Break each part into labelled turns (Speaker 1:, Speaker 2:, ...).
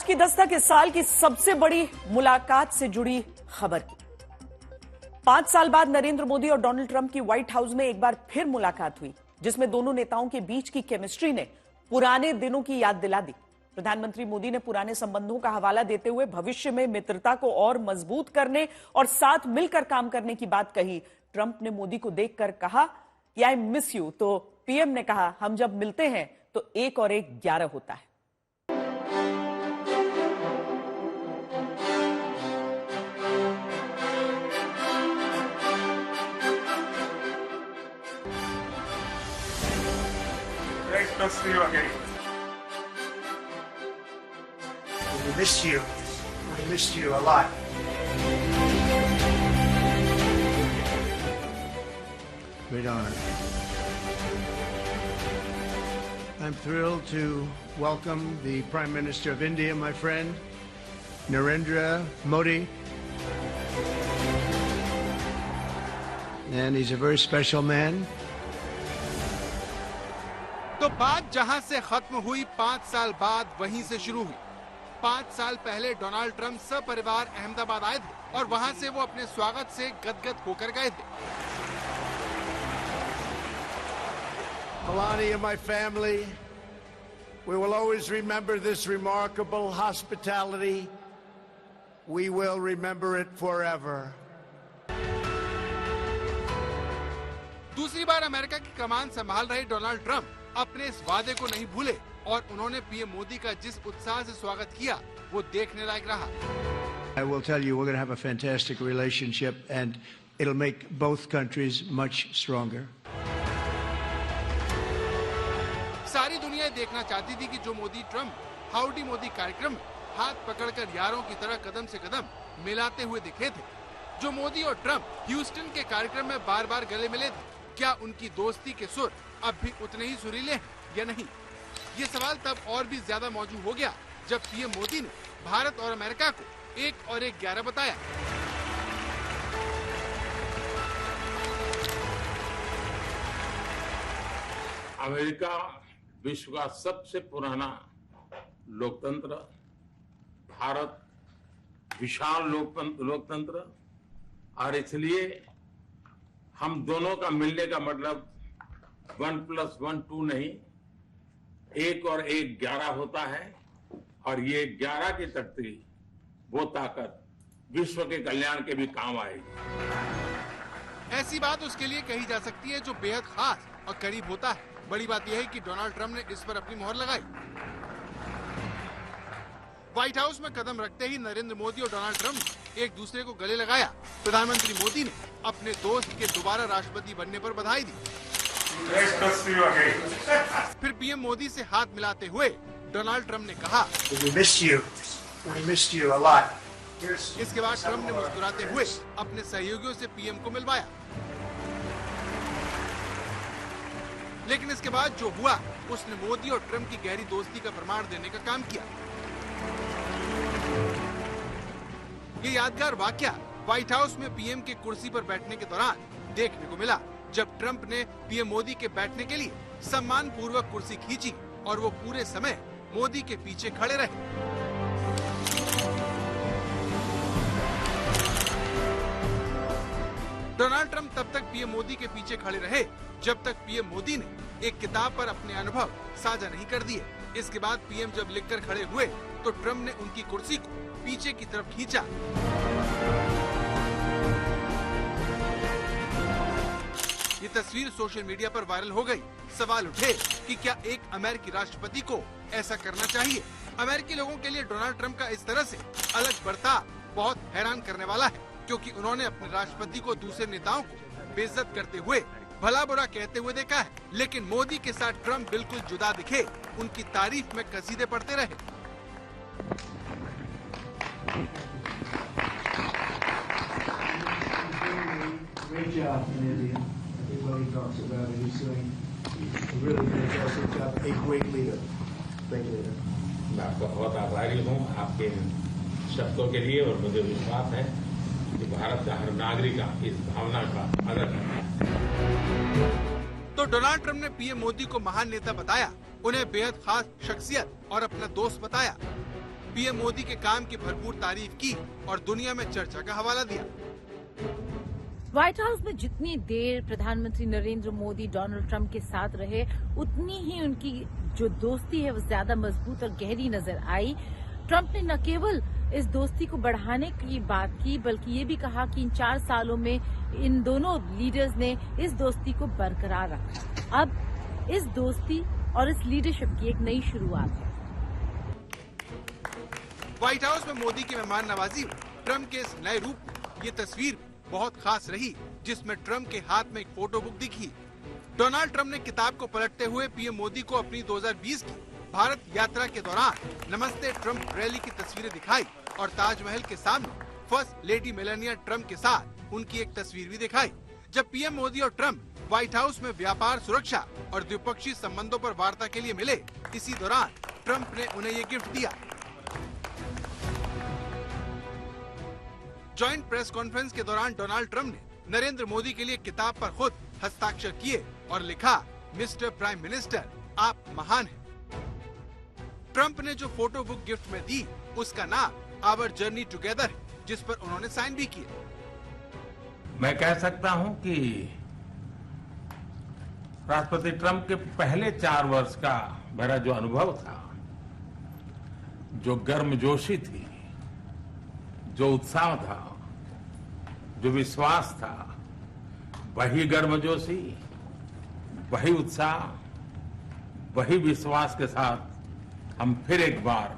Speaker 1: की दस्तक इस साल की सबसे बड़ी मुलाकात से जुड़ी खबर की। 5 साल बाद नरेंद्र मोदी और डोनाल्ड ट्रंप की व्हाइट हाउस में एक बार फिर मुलाकात हुई, जिसमें दोनों नेताओं के बीच की केमिस्ट्री ने पुराने दिनों की याद दिला दी। प्रधानमंत्री मोदी ने पुराने संबंधों का हवाला देते हुए भविष्य में मित्रता को और मजबूत करने और साथ मिलकर काम करने की बात कही। ट्रंप ने मोदी को देखकर कहा कि आई मिस यू, तो पीएम ने कहा हम जब मिलते हैं तो 1 और 1 11 होता है।
Speaker 2: Great to see you again.
Speaker 3: We missed you. We missed you a lot. Great honor. I'm thrilled to welcome the Prime Minister of India, my friend, Narendra Modi. And he's a very special man.
Speaker 4: तो बात जहां से खत्म हुई 5 साल बाद वहीं से शुरू हुई। 5 साल पहले डोनाल्ड ट्रंप सपरिवार अहमदाबाद आए थे और वहां से वो अपने स्वागत से गदगद होकर गए थे।
Speaker 3: Melania, my family, we will always remember this remarkable hospitality. We will remember it forever.
Speaker 4: दूसरी बार अमेरिका की कमान संभाल रहे डोनाल्ड ट्रंप अपने इस वादे को नहीं भूले और उन्होंने पीएम मोदी का जिस उत्साह से स्वागत किया वो देखने लायक रहा।
Speaker 3: I will tell you, we're going to have a fantastic relationship and it'll make both countries much stronger.
Speaker 4: सारी दुनिया देखना चाहती थी कि जो मोदी ट्रंप हाउडी मोदी कार्यक्रम में हाथ पकड़कर यारों की तरह कदम से कदम मिलाते हुए दिखे थे, जो मोदी और ट्रंप ह्यूस्टन के कार्यक्रम में बार बार गले मिले थे, क्या उनकी दोस्ती के सुर अब भी उतने ही सुरीले हैं या नहीं? ये सवाल तब और भी ज्यादा मौजूद हो गया जब पीएम मोदी ने भारत और अमेरिका को 1 और 1 11 बताया।
Speaker 2: अमेरिका विश्व का सबसे पुराना लोकतंत्र, भारत विशाल लोकतंत्र, और इसलिए हम दोनों का मिलने का मतलब 1 + 1 2 नहीं, 1 और 1 11 होता है। और ये 11 की शक्ति, वो ताकत विश्व के कल्याण के भी काम आएगी।
Speaker 4: ऐसी बात उसके लिए कही जा सकती है जो बेहद खास और करीब होता है। बड़ी बात यह है कि डोनाल्ड ट्रंप ने इस पर अपनी मोहर लगाई। व्हाइट हाउस में कदम रखते ही नरेंद्र मोदी और डोनाल्ड ट्रंप ने एक दूसरे को गले लगाया। प्रधानमंत्री मोदी ने अपने दोस्त के दोबारा राष्ट्रपति बनने पर बधाई दी। फिर पीएम मोदी से हाथ मिलाते हुए डोनाल्ड ट्रंप ने कहा
Speaker 3: We missed you. We missed you a lot.
Speaker 4: इसके बाद ट्रंप ने मुस्कुराते हुए अपने सहयोगियों से पीएम को मिलवाया। लेकिन इसके बाद जो हुआ उसने मोदी और ट्रंप की गहरी दोस्ती का प्रमाण देने का काम किया। ये यादगार वाकया व्हाइट हाउस में पीएम के कुर्सी पर बैठने के दौरान देखने को मिला, जब ट्रंप ने पीएम मोदी के बैठने के लिए सम्मान पूर्वक कुर्सी खींची और वो पूरे समय मोदी के पीछे खड़े रहे। डोनाल्ड ट्रंप तब तक पीएम मोदी के पीछे खड़े रहे जब तक पीएम मोदी ने एक किताब पर अपने अनुभव साझा नहीं कर दिए। इसके बाद पीएम जब लिखकर खड़े हुए तो ट्रंप ने उनकी कुर्सी को पीछे की तरफ खींचा। ये तस्वीर सोशल मीडिया पर वायरल हो गई। सवाल उठे कि क्या एक अमेरिकी राष्ट्रपति को ऐसा करना चाहिए? अमेरिकी लोगों के लिए डोनाल्ड ट्रंप का इस तरह से अलग बर्ताव बहुत हैरान करने वाला है, क्योंकि उन्होंने अपने राष्ट्रपति को दूसरे नेताओं को बेइज्जत करते हुए, भला बुरा कहते हुए देखा है। लेकिन मोदी के साथ ट्रंप बिल्कुल जुदा दिखे, उनकी तारीफ में कसीदे पढ़ते रहे।
Speaker 3: Great job in India. Everybody talks about it. He's doing a really fantastic job. A great leader. Great leader.
Speaker 2: मैं आपका बहुत आभारी हूँ आपके शब्दों के लिए, और मुझे विश्वास है कि भारत का हर नागरिक इस भावना का आदर करता है।
Speaker 4: तो डोनाल्ड ट्रंप ने पीएम मोदी को महान नेता बताया, उन्हें बेहद खास शख्सियत और अपना दोस्त बताया। पीएम मोदी के काम की भरपूर तारीफ की और दुनिया में चर्चा का हवाला दिया।
Speaker 5: व्हाइट हाउस में जितनी देर प्रधानमंत्री नरेंद्र मोदी डोनाल्ड ट्रंप के साथ रहे, उतनी ही उनकी जो दोस्ती है वो ज्यादा मजबूत और गहरी नजर आई। ट्रंप ने न केवल इस दोस्ती को बढ़ाने की बात की, बल्कि ये भी कहा कि इन 4 सालों में इन दोनों लीडर्स ने इस दोस्ती को बरकरार रखा। अब इस दोस्ती और इस लीडरशिप की एक नई शुरुआत है।
Speaker 4: व्हाइट हाउस में मोदी की मेहमान नवाजी में ट्रंप के इस नए रूप में ये तस्वीर बहुत खास रही, जिसमें ट्रंप के हाथ में एक फोटो बुक दिखी। डोनाल्ड ट्रंप ने किताब को पलटते हुए पीएम मोदी को अपनी 2020 की भारत यात्रा के दौरान नमस्ते ट्रंप रैली की तस्वीरें दिखाई और ताजमहल के सामने फर्स्ट लेडी मेलानिया ट्रंप के साथ उनकी एक तस्वीर भी दिखाई। जब पीएम मोदी और ट्रंप व्हाइट हाउस में व्यापार, सुरक्षा और द्विपक्षीय संबंधों पर वार्ता के लिए मिले, इसी दौरान ट्रंप ने उन्हें ये गिफ्ट दिया। जॉइंट प्रेस कॉन्फ्रेंस के दौरान डोनाल्ड ट्रंप ने नरेंद्र मोदी के लिए किताब पर खुद हस्ताक्षर किए और लिखा, मिस्टर प्राइम मिनिस्टर, आप महान हैं। ट्रंप ने जो फोटो बुक गिफ्ट में दी, उसका नाम आवर जर्नी टुगेदर है, जिस पर उन्होंने साइन भी किए।
Speaker 2: मैं कह सकता हूं कि राष्ट्रपति ट्रंप के पहले 4 वर्ष का मेरा जो अनुभव था, जो गर्मजोशी थी, जो उत्साह था, जो विश्वास था, वही गर्मजोशी, वही उत्साह, वही विश्वास के साथ हम फिर एक बार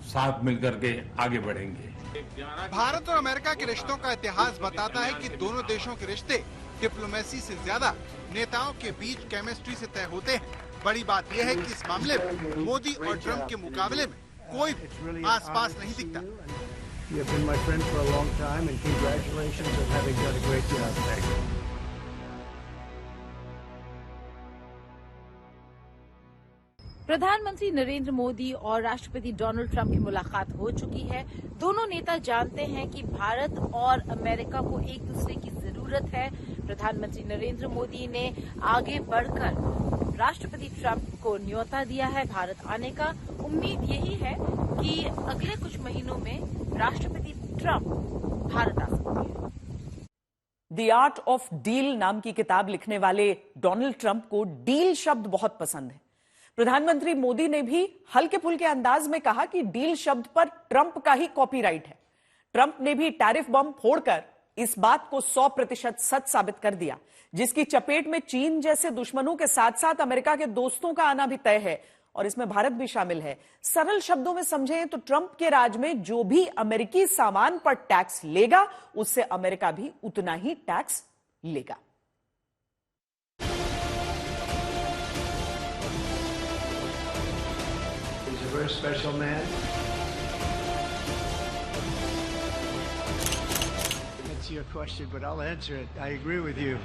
Speaker 2: साथ मिलकर के आगे बढ़ेंगे।
Speaker 4: भारत और अमेरिका के रिश्तों का इतिहास बताता है कि दोनों देशों के रिश्ते डिप्लोमेसी से ज्यादा नेताओं के बीच केमिस्ट्री से तय होते हैं। बड़ी बात यह है कि इस मामले में मोदी और ट्रंप के मुकाबले में कोई आसपास नहीं दिखता।
Speaker 3: You have been my friend for a long time, and congratulations on having done a great job. Thank you.
Speaker 5: प्रधानमंत्री नरेंद्र मोदी और राष्ट्रपति डोनाल्ड ट्रंप की मुलाकात हो चुकी है। दोनों नेता जानते हैं कि भारत और अमेरिका को एक दूसरे की जरूरत है। प्रधानमंत्री नरेंद्र मोदी ने आगे बढ़कर राष्ट्रपति ट्रंप को न्योता दिया है भारत आने का। उम्मीद यही है कि अगले कुछ महीनों में राष्ट्रपति ट्रंप भारत आ सकते हैं।
Speaker 1: द आर्ट ऑफ डील नाम की किताब लिखने वाले डोनाल्ड ट्रंप को डील शब्द बहुत पसंद है। प्रधानमंत्री मोदी ने भी हल्के फुल्के अंदाज में कहा कि डील शब्द पर ट्रंप का ही कॉपीराइट है। ट्रंप ने भी टैरिफ बम फोड़कर इस बात को 100% सच साबित कर दिया, जिसकी चपेट में चीन जैसे दुश्मनों के साथ साथ अमेरिका के दोस्तों का आना भी तय है और इसमें भारत भी शामिल है। सरल शब्दों में समझें तो ट्रंप के राज में जो भी अमेरिकी सामान पर टैक्स लेगा, उससे अमेरिका भी उतना ही टैक्स लेगा।
Speaker 3: He's a very special man. That's your question, but I'll answer it. I agree with you.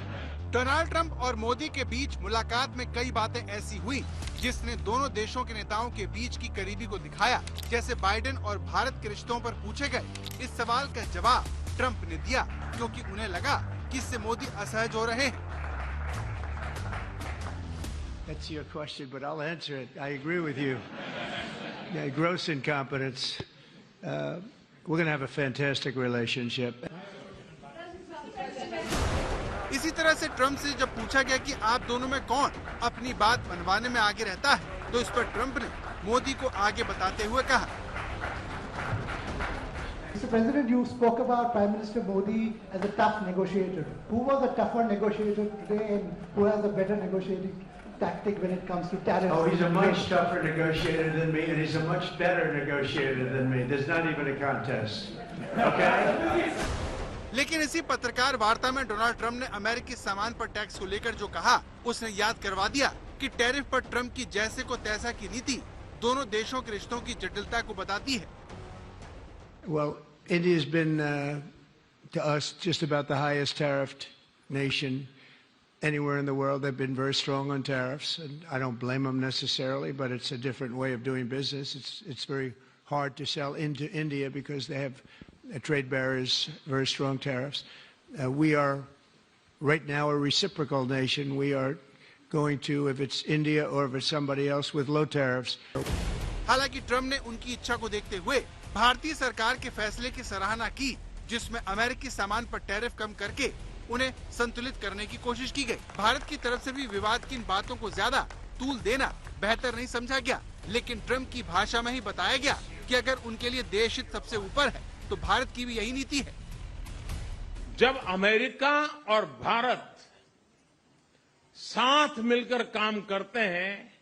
Speaker 4: Donald Trump और मोदी के बीच मुलाकात में कई बातें ऐसी हुई जिसने दोनों देशों के नेताओं के बीच की करीबी को दिखाया। जैसे बाइडेन और भारत के रिश्तों पर पूछे गए इस सवाल का जवाब ट्रंप ने दिया, क्योंकि उन्हें लगा कि इससे मोदी असहज हो रहे हैं।
Speaker 3: That's your question, but I'll answer it. I agree with you. Yeah, gross incompetence. We're going to have a fantastic relationship.
Speaker 4: इसी तरह से ट्रंप से जब पूछा गया कि आप दोनों में कौन अपनी बात मनवाने में आगे रहता है, तो इस पर ट्रंप ने मोदी को आगे बताते हुए कहा,
Speaker 6: Mr. President, you spoke about Prime Minister Modi as a tough negotiator. Who was a tougher negotiator today and who has a better negotiating tactic when it comes to tariffs?
Speaker 3: Oh, he's a much tougher negotiator than me, and he's a much better negotiator than me. There's not even a contest. Okay?
Speaker 4: लेकिन इसी पत्रकार वार्ता में Donald Trump ने अमेरिकी सामान पर tax को लेकर जो कहा, उसने याद करवा दिया कि टैरिफ पर ट्रंप की जैसे को तैसा की नीति दोनों देशों के रिश्तों की जटिलता को बताती है।
Speaker 3: Well, India's been to us just about the highest tariffed nation anywhere in the world. They've been very strong on tariffs, and I don't blame them necessarily, but it's a different way of doing business. It's very hard to sell into India because they have trade barriers, very strong tariffs. We are right now a reciprocal nation. We are going to, if it's India or if it's somebody else, with low tariffs.
Speaker 4: हालांकि Trump ने उनकी इच्छा को देखते हुए भारतीय सरकार के फैसले की सराहना की, जिसमें अमेरिकी सामान पर टैरिफ कम करके उन्हें संतुलित करने की कोशिश की गई। भारत की तरफ से भी विवाद की इन बातों को ज्यादा तूल देना बेहतर नहीं समझा गया, लेकिन ट्रम्प की भाषा में ही बताया गया कि अगर उनके लिए देश हित सबसे ऊपर है तो भारत की भी यही नीति है।
Speaker 2: जब अमेरिका और भारत साथ मिलकर काम करते हैं,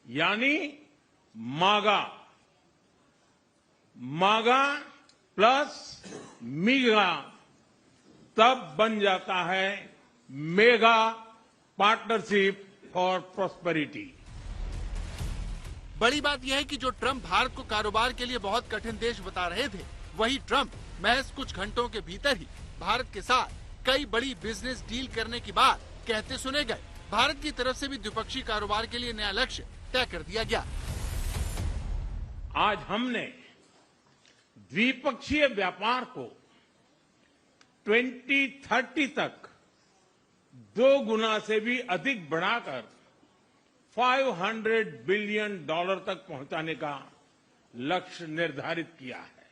Speaker 2: यानी मागा प्लस मीगा, तब बन जाता है मेगा पार्टनरशिप फॉर प्रॉस्पेरिटी।
Speaker 4: बड़ी बात यह है कि जो ट्रम्प भारत को कारोबार के लिए बहुत कठिन देश बता रहे थे, वही ट्रम्प महज कुछ घंटों के भीतर ही भारत के साथ कई बड़ी बिजनेस डील करने की बात कहते सुने गए। भारत की तरफ से भी द्विपक्षीय कारोबार के लिए नया लक्ष्य तय कर दिया गया।
Speaker 2: आज हमने द्विपक्षीय व्यापार को 2030 तक 2 गुना से भी अधिक बढ़ाकर $500 बिलियन तक पहुंचाने का लक्ष्य निर्धारित किया है।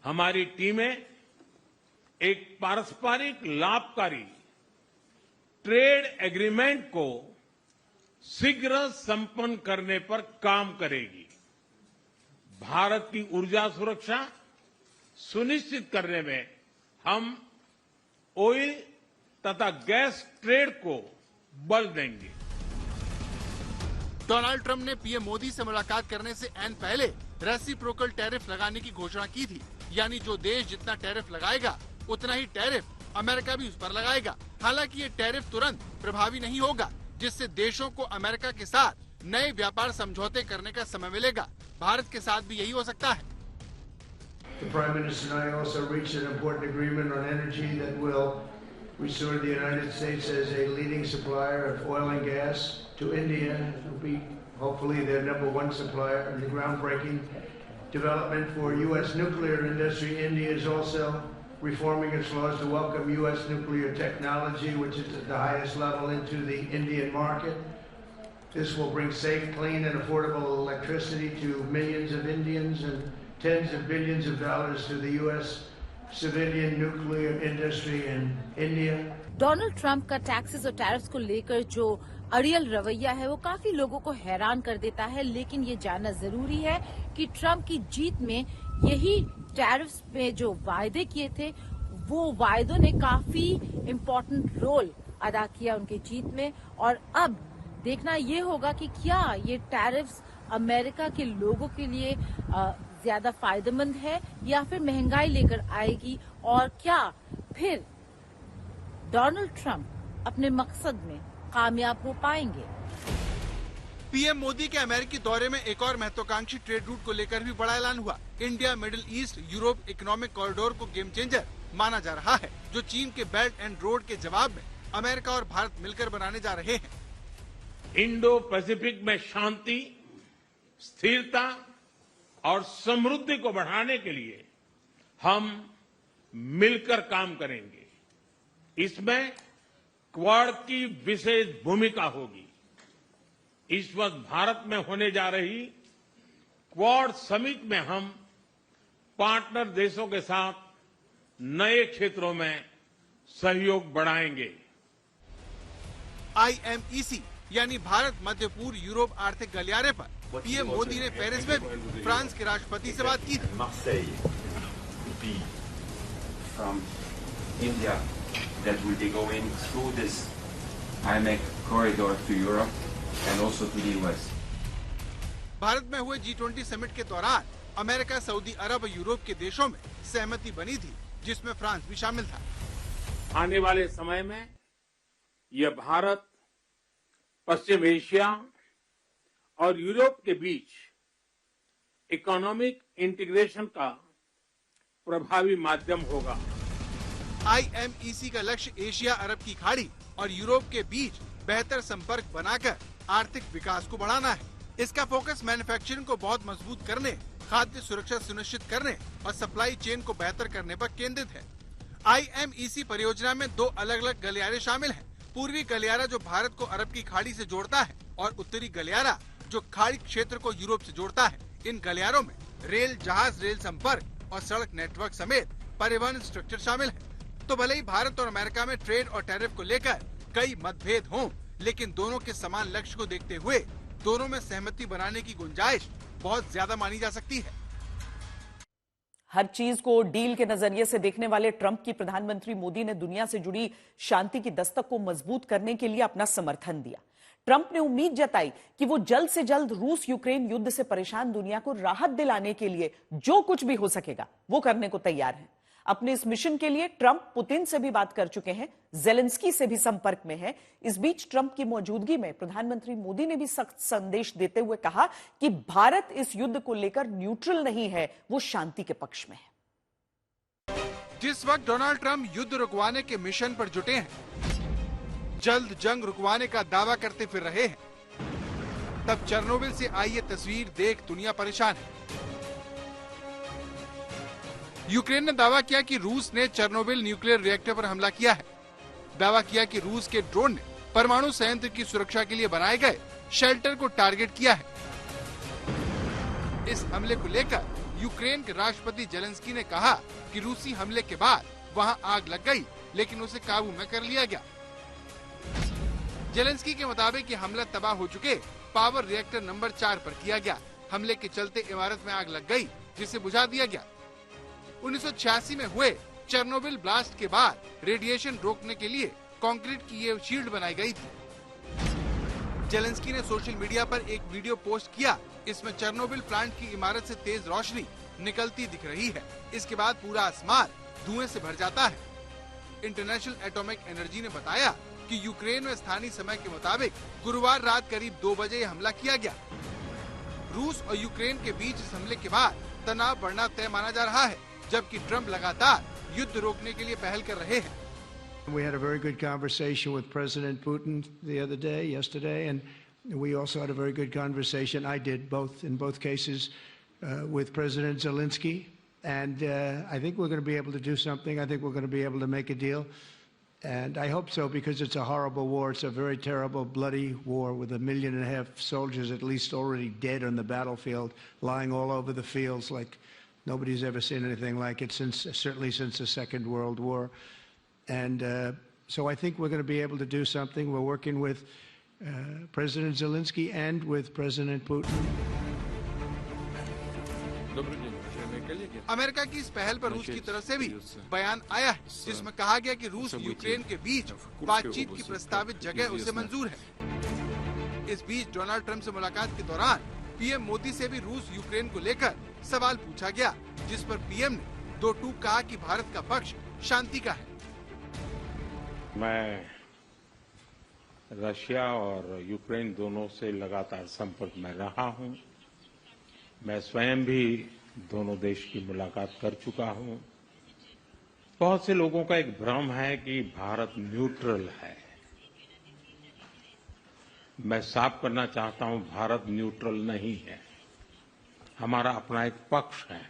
Speaker 2: हमारी टीमें एक पारस्परिक लाभकारी ट्रेड एग्रीमेंट को शीघ्र संपन्न करने पर काम करेगी। भारत की ऊर्जा सुरक्षा सुनिश्चित करने में हम ऑयल तथा गैस ट्रेड को बल देंगे।
Speaker 4: डोनाल्ड ट्रम्प ने पीएम मोदी से मुलाकात करने से ऐन पहले रेसिप्रोकल टैरिफ लगाने की घोषणा की थी, यानी जो देश जितना टैरिफ लगाएगा उतना ही टैरिफ अमेरिका भी उस पर लगाएगा। हालांकि ये टैरिफ तुरंत प्रभावी नहीं होगा, जिससे देशों को अमेरिका के साथ नए व्यापार समझौते करने का समय मिलेगा। भारत के साथ भी यही हो सकता है।
Speaker 3: The Prime Minister and I also reached an important agreement on energy that will restore the United States as a leading supplier of oil and gas to India. It will be hopefully their #1 supplier. And the groundbreaking development for U.S. nuclear industry. India is also reforming its laws to welcome U.S. nuclear technology, which is at the highest level, into the Indian market. This will bring safe, clean, and affordable electricity to millions of Indians and tens of billions of dollars to the U.S. civilian nuclear industry in India.
Speaker 5: Donald Trump का taxes और tariffs को लेकर जो अड़ियल रवैया है वो काफी लोगों को हैरान कर देता है, लेकिन ये जानना जरूरी है कि ट्रंप की जीत में यही टैरिफ्स में जो वायदे किए थे वो वायदों ने काफी इम्पोर्टेंट रोल अदा किया उनकी जीत में। और अब देखना ये होगा कि क्या ये टैरिफ्स अमेरिका के लोगों के लिए ज्यादा फायदेमंद है या फिर महंगाई लेकर आएगी, और क्या फिर डोनाल्ड ट्रंप अपने मकसद में कामयाब हो पाएंगे।
Speaker 4: पीएम मोदी के अमेरिकी दौरे में एक और महत्वाकांक्षी ट्रेड रूट को लेकर भी बड़ा ऐलान हुआ। India middle east Europe economic corridor को गेम चेंजर माना जा रहा है, जो चीन के बेल्ट एंड रोड के जवाब में अमेरिका और भारत मिलकर बनाने जा रहे हैं।
Speaker 2: इंडो पैसिफिक में शांति, स्थिरता और समृद्धि को बढ़ाने के लिए हम मिलकर काम करेंगे। इसमें क्वाड की विशेष भूमिका होगी। इस वक्त भारत में होने जा रही क्वाड समिट में हम पार्टनर देशों के साथ नए क्षेत्रों में सहयोग बढ़ाएंगे।
Speaker 4: IMEC यानी भारत मध्य पूर्व यूरोप आर्थिक गलियारे पर पीएम मोदी ने पेरिस में भी फ्रांस के राष्ट्रपति से बात की थी।
Speaker 7: That will be going through this IMEC corridor to Europe and also to the US.
Speaker 4: Bharat में हुए G20 समिट के दौरान अमेरिका, सऊदी अरब और यूरोप के देशों में सहमति बनी थी, जिसमें फ्रांस भी शामिल था।
Speaker 2: आने वाले समय में यह भारत, पश्चिम एशिया और यूरोप के बीच इकोनॉमिक इंटीग्रेशन का प्रभावी माध्यम होगा।
Speaker 4: IMEC का लक्ष्य एशिया, अरब की खाड़ी और यूरोप के बीच बेहतर संपर्क बनाकर आर्थिक विकास को बढ़ाना है। इसका फोकस मैन्युफैक्चरिंग को बहुत मजबूत करने, खाद्य सुरक्षा सुनिश्चित करने और सप्लाई चेन को बेहतर करने पर केंद्रित है। IMEC परियोजना में 2 अलग अलग गलियारे शामिल हैं। पूर्वी गलियारा जो भारत को अरब की खाड़ी से जोड़ता है और उत्तरी गलियारा जो खाड़ी क्षेत्र को यूरोप से जोड़ता है। इन गलियारों में रेल, जहाज, रेल संपर्क और सड़क नेटवर्क समेत परिवहन स्ट्रक्चर शामिल है। तो भले ही भारत और अमेरिका में ट्रेड और टैरिफ को लेकर कई मतभेद हों, लेकिन दोनों के समान लक्ष्य को देखते हुए दोनों में सहमति बनाने की गुंजाइश बहुत ज्यादा मानी जा सकती है।
Speaker 1: हर चीज को डील के नजरिए से देखने वाले ट्रंप की प्रधानमंत्री मोदी ने दुनिया से जुड़ी शांति की दस्तक को मजबूत करने के लिए अपना समर्थन दिया। ट्रंप ने उम्मीद जताई कि वो जल्द से जल्द रूस यूक्रेन युद्ध से परेशान दुनिया को राहत दिलाने के लिए जो कुछ भी हो सकेगा वो करने को तैयार हैं। अपने इस मिशन के लिए ट्रंप पुतिन से भी बात कर चुके हैं, जेलेंस्की से भी संपर्क में हैं। इस बीच ट्रंप की मौजूदगी में प्रधानमंत्री मोदी ने भी सख्त संदेश देते हुए कहा कि भारत इस युद्ध को लेकर न्यूट्रल नहीं है, वो शांति के पक्ष में है।
Speaker 4: जिस वक्त डोनाल्ड ट्रंप युद्ध रुकवाने के मिशन पर जुटे हैं, जल्द जंग रुकवाने का दावा करते फिर रहे हैं, तब चेरनोबिल से आई ये तस्वीर देख दुनिया परेशान है। यूक्रेन ने दावा किया कि रूस ने चेरनोबिल न्यूक्लियर रिएक्टर पर हमला किया है। दावा किया कि रूस के ड्रोन ने परमाणु संयंत्र की सुरक्षा के लिए बनाए गए शेल्टर को टारगेट किया है। इस हमले को लेकर यूक्रेन के राष्ट्रपति जेलेंस्की ने कहा कि रूसी हमले के बाद वहां आग लग गई, लेकिन उसे काबू में कर लिया गया। जेलेंस्की के मुताबिक ये हमला तबाह हो चुके पावर रिएक्टर नंबर 4 पर किया गया। हमले के चलते इमारत में आग लग गई, जिसे बुझा दिया गया। 1986 में हुए चेरनोबिल ब्लास्ट के बाद रेडिएशन रोकने के लिए कंक्रीट की ये शील्ड बनाई गई थी। जेलेंस्की ने सोशल मीडिया पर एक वीडियो पोस्ट किया। इसमें चेरनोबिल प्लांट की इमारत से तेज रोशनी निकलती दिख रही है। इसके बाद पूरा आसमान धुएं से भर जाता है। इंटरनेशनल एटॉमिक एनर्जी ने बताया कि यूक्रेन में स्थानीय समय के मुताबिक गुरुवार रात करीब 2 बजे हमला किया गया। रूस और यूक्रेन के बीच इस हमले के बाद तनाव बढ़ना तय माना जा रहा है, जबकि ट्रंप लगातार युद्ध रोकने के लिए पहल कर रहे हैं।
Speaker 3: We had a very good conversation with President Putin yesterday, and we also had a very good conversation. I did in both cases with President Zelensky, and I think we're going to be able to do something. I think we're going to be able to make a deal, and I hope so, because it's a horrible war. It's a very terrible, bloody war with 1.5 million soldiers at least already dead on the battlefield, lying all over the fields like nobody's ever seen anything like it certainly since the Second World War. And so I think we're going to be able to do something. We're working with President Zelensky and with President Putin.
Speaker 4: America की इस पहल पर रूस की तरफ से भी बयान आया है, जिसमें कहा गया कि रूस यूक्रेन के बीच बातचीत की प्रस्तावित जगह उसे मंजूर है। इस बीच डोनाल्ड ट्रंप से मुलाकात के दौरान पीएम मोदी से भी रूस यूक्रेन को लेकर सवाल पूछा गया, जिस पर पीएम ने दो टूक कहा कि भारत का पक्ष शांति का है।
Speaker 8: मैं रशिया और यूक्रेन दोनों से लगातार संपर्क में रहा हूं। मैं स्वयं भी दोनों देश की मुलाकात कर चुका हूं। बहुत से लोगों का एक भ्रम है कि भारत न्यूट्रल है। मैं साफ करना चाहता हूं, भारत न्यूट्रल नहीं है। हमारा अपना एक पक्ष है,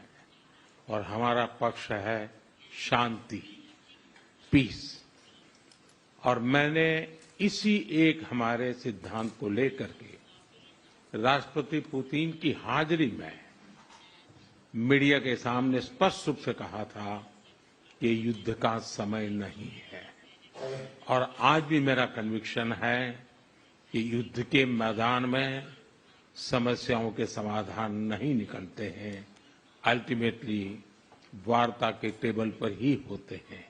Speaker 8: और हमारा पक्ष है शांति, पीस। और मैंने इसी एक हमारे सिद्धांत को लेकर के राष्ट्रपति पुतिन की हाजिरी में मीडिया के सामने स्पष्ट रूप से कहा था कि युद्ध का समय नहीं है। और आज भी मेरा कन्विक्शन है कि युद्ध के मैदान में समस्याओं के समाधान नहीं निकलते हैं, अल्टीमेटली वार्ता के टेबल पर ही होते हैं।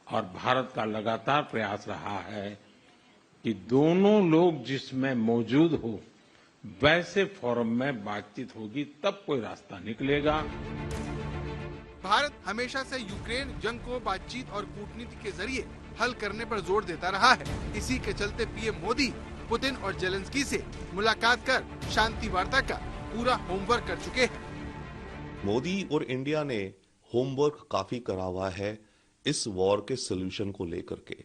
Speaker 8: और भारत का लगातार प्रयास रहा है कि दोनों लोग जिसमें मौजूद हो वैसे फोरम में बातचीत होगी, तब कोई रास्ता निकलेगा।
Speaker 4: भारत हमेशा से यूक्रेन जंग को बातचीत और कूटनीति के जरिए हल करने पर जोर देता रहा है। इसी के चलते पीएम मोदी पुतिन और जेलेंस्की से मुलाकात कर शांति वार्ता का पूरा होमवर्क कर चुके हैं।
Speaker 9: मोदी और इंडिया ने होमवर्क काफी करा हुआ है इस वॉर के सलूशन को लेकर के।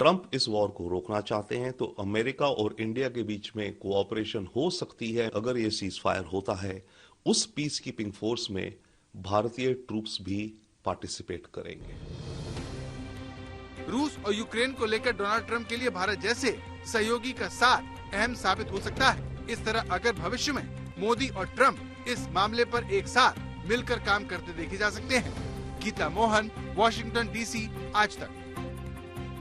Speaker 9: ट्रंप इस वॉर को रोकना चाहते हैं, तो अमेरिका और इंडिया के बीच में कोऑपरेशन हो सकती है। अगर ये सीज फायर होता है, उस पीस कीपिंग फोर्स में भारतीय ट्रूप्स भी पार्टिसिपेट करेंगे।
Speaker 4: रूस और यूक्रेन को लेकर डोनाल्ड ट्रंप के लिए भारत जैसे सहयोगी का साथ अहम साबित हो सकता है। इस तरह अगर भविष्य में मोदी और ट्रंप इस मामले पर एक साथ मिलकर काम करते देखे जा सकते हैं। गीता मोहन, वॉशिंगटन DC, आज तक।